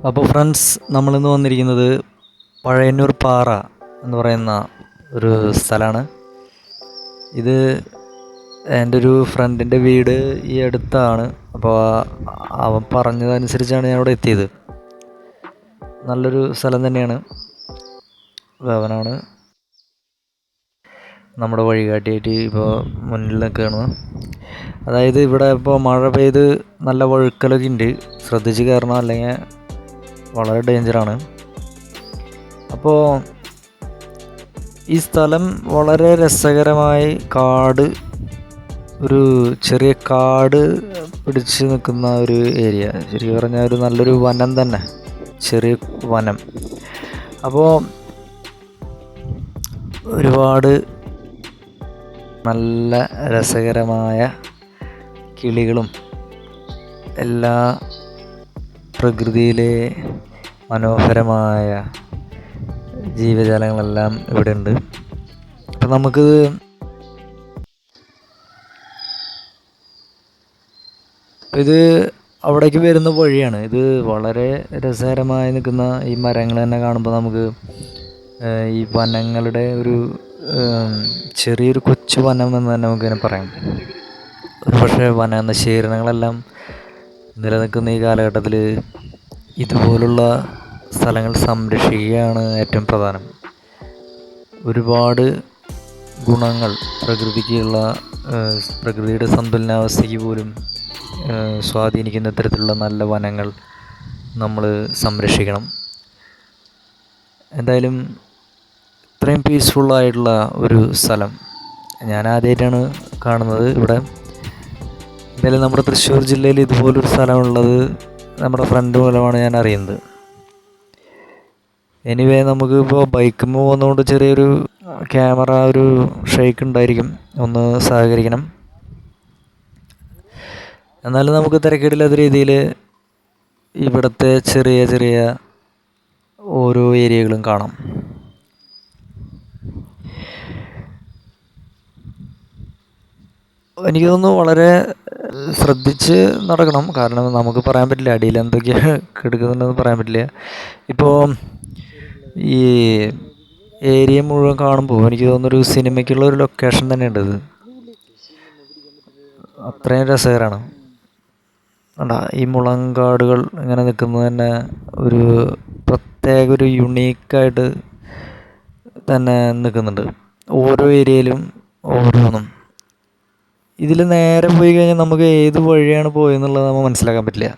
അപ്പോൾ ഫ്രണ്ട്സ്, നമ്മളിന്ന് വന്നിരിക്കുന്നത് പഴയന്നൂർ പാറ എന്ന് പറയുന്ന ഒരു സ്ഥലമാണ്. ഇത് എൻ്റെ ഒരു ഫ്രണ്ടിൻ്റെ വീട് ഈ അടുത്താണ്. അപ്പോൾ അവൻ പറഞ്ഞതനുസരിച്ചാണ് ഞാൻ ഇവിടെ എത്തിയത്. നല്ലൊരു സ്ഥലം തന്നെയാണ്. അവനാണ് നമ്മുടെ വഴികാട്ടിയായിട്ട് ഇപ്പോൾ മുന്നിൽ നിൽക്കുകയാണ്. അതായത് ഇവിടെ ഇപ്പോൾ മഴ പെയ്ത് നല്ല വഴുക്കലൊക്കെ ഉണ്ട്. ശ്രദ്ധിച്ച് കയറണം, അല്ലെങ്കിൽ വളരെ ഡേഞ്ചറാണ്. അപ്പോൾ ഈ സ്ഥലം വളരെ രസകരമായി ഒരു ചെറിയ കാട് പിടിച്ച് നിൽക്കുന്ന ഒരു ഏരിയ. ശരിക്കും പറഞ്ഞാൽ ഒരു നല്ലൊരു വനം തന്നെ, ചെറിയ വനം. അപ്പോൾ ഒരുപാട് നല്ല രസകരമായ കിളികളും എല്ലാ പ്രകൃതിയിലെ മനോഹരമായ ജീവജാലങ്ങളെല്ലാം ഇവിടെ ഉണ്ട്. അപ്പം ഇത് അവിടേക്ക് വരുന്ന വഴിയാണ്. ഇത് വളരെ രസകരമായി നിൽക്കുന്ന ഈ മരങ്ങൾ തന്നെ കാണുമ്പോൾ നമുക്ക് ഈ വനങ്ങളുടെ ഒരു ചെറിയൊരു കൊച്ചു വനം എന്ന് തന്നെ നമുക്കിങ്ങനെ പറയാം. ഒരു പക്ഷേ വനനശീകരണങ്ങളെല്ലാം നിലനിൽക്കുന്ന ഈ കാലഘട്ടത്തിൽ ഇതുപോലുള്ള സ്ഥലങ്ങൾ സംരക്ഷിക്കുകയാണ് ഏറ്റവും പ്രധാനം. ഒരുപാട് ഗുണങ്ങൾ പ്രകൃതിയുടെ സന്തുലനാവസ്ഥയ്ക്ക് പോലും സ്വാധീനിക്കുന്ന തരത്തിലുള്ള നല്ല വനങ്ങൾ നമ്മൾ സംരക്ഷിക്കണം. എന്തായാലും ഇത്രയും പീസ്ഫുള്ളായിട്ടുള്ള ഒരു സ്ഥലം ഞാൻ ആദ്യമായിട്ടാണ് കാണുന്നത് ഇവിടെ. എന്തായാലും നമ്മുടെ തൃശ്ശൂർ ജില്ലയിൽ ഇതുപോലൊരു സ്ഥലമുള്ളത് നമ്മുടെ ഫ്രണ്ട് മൂലമാണ് ഞാൻ അറിയുന്നത്. എനിവേ, നമുക്കിപ്പോൾ ബൈക്കിൽ പോകുന്നതുകൊണ്ട് ചെറിയൊരു ക്യാമറ ഒരു ഷേക്ക് ഉണ്ടായിരിക്കും, ഒന്ന് സഹകരിക്കണം. എന്നാലും നമുക്ക് തിരക്കേടില്ലാത്ത രീതിയിൽ ഇവിടുത്തെ ചെറിയ ചെറിയ ഓരോ ഏരിയകളും കാണാം. എനിക്ക് തോന്നുന്നു വളരെ ശ്രദ്ധിച്ച് നടക്കണം. കാരണം നമുക്ക് പറയാൻ പറ്റില്ല അടിയിൽ എന്തൊക്കെയാണ് കിടക്കുന്നുണ്ടെന്ന് പറയാൻ പറ്റില്ല. ഇപ്പോൾ ഈ ഏരിയ മുഴുവൻ കാണുമ്പോൾ എനിക്ക് തോന്നുന്നൊരു സിനിമയ്ക്കുള്ള ഒരു ലൊക്കേഷൻ തന്നെയുണ്ട് ഇത്. അത്രയും രസകരമാണ്. ഈ മുളങ്കാടുകൾ ഇങ്ങനെ നിൽക്കുന്നത് തന്നെ ഒരു പ്രത്യേക ഒരു യുണീക്കായിട്ട് തന്നെ നിൽക്കുന്നുണ്ട്. ഓരോ ഏരിയയിലും ഓരോന്നും. ഇതിൽ നേരെ പോയി കഴിഞ്ഞാൽ നമുക്ക് ഏത് വഴിയാണ് പോയെന്നുള്ളത് നമ്മൾ മനസ്സിലാക്കാൻ പറ്റില്ല.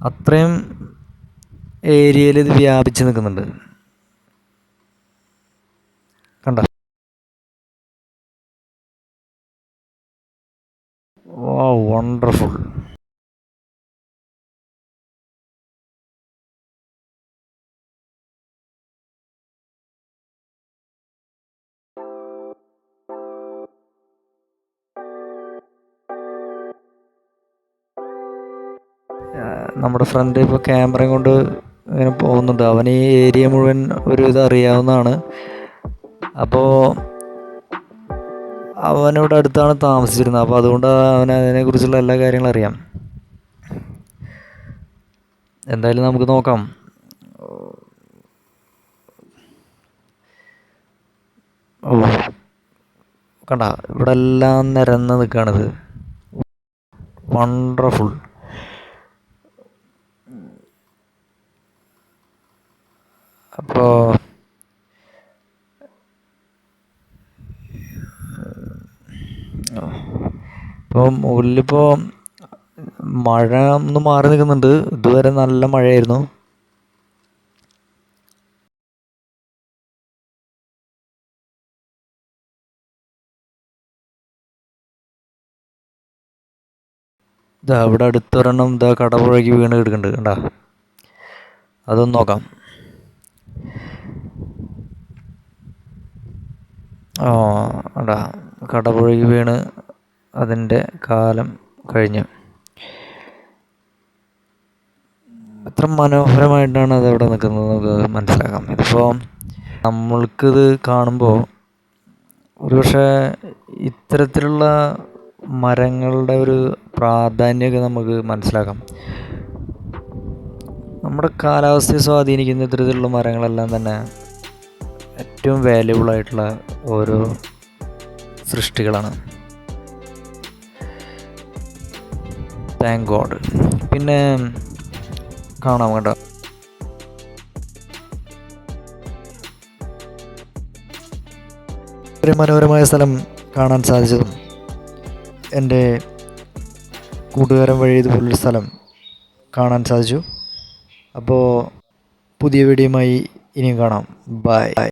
അത്രയും ഏരിയയിൽ ഇത് വ്യാപിച്ച് നിൽക്കുന്നുണ്ട്. കണ്ട, വണ്ടർഫുൾ. നമ്മുടെ ഫ്രണ്ട് ഇപ്പോൾ ക്യാമറയും കൊണ്ട് ഇങ്ങനെ പോകുന്നുണ്ട്. അവൻ ഈ ഏരിയ മുഴുവൻ ഒരു ഇത് അറിയാവുന്നതാണ്. അപ്പോൾ അവനിവിടെ അടുത്താണ് താമസിച്ചിരുന്നത്. അപ്പോൾ അതുകൊണ്ട് അവന് അതിനെക്കുറിച്ചുള്ള എല്ലാ കാര്യങ്ങളും അറിയാം. എന്തായാലും നമുക്ക് നോക്കാം. കണ്ട, ഇവിടെ എല്ലാം നിരന്ന് നിൽക്കുകയാണിത്. വണ്ടർഫുൾ. അപ്പോൾ മുകളിലിപ്പോൾ മഴ ഒന്ന് മാറി നിൽക്കുന്നുണ്ട്. ഇതുവരെ നല്ല മഴയായിരുന്നു. ഇതാ ഇവിടെ അടുത്തൊരെണ്ണം കടപുഴകി വീണ് കിടക്കുന്നുണ്ട്. കണ്ടാ, അതൊന്ന് നോക്കാം. കണ്ടാ, കടപുഴകി വീണ് അതിൻ്റെ കാലം കഴിഞ്ഞു. എത്ര മനോഹരമായിട്ടാണ് അതവിടെ നിൽക്കുന്നത് നമുക്ക് മനസ്സിലാക്കാം. ഇതിപ്പോൾ നമ്മൾക്കിത് കാണുമ്പോൾ ഒരുപക്ഷെ ഇത്തരത്തിലുള്ള മരങ്ങളുടെ ഒരു പ്രാധാന്യമൊക്കെ നമുക്ക് മനസ്സിലാക്കാം. നമ്മുടെ കാലാവസ്ഥയെ സ്വാധീനിക്കുന്ന ഇത്തരത്തിലുള്ള മരങ്ങളെല്ലാം തന്നെ ഏറ്റവും വാല്യുബിളായിട്ടുള്ള ഓരോ സൃഷ്ടികളാണ്. Thank God. പിന്നെ കാണാം കേട്ടോ. ഒരു മനോഹരമായ സ്ഥലം കാണാൻ സാധിച്ചതും എൻ്റെ കൂട്ടുകാരൻ വഴി ഇതുപോലൊരു സ്ഥലം കാണാൻ സാധിച്ചു. അപ്പോൾ പുതിയ വീഡിയോയുമായി ഇനിയും കാണാം. ബൈ.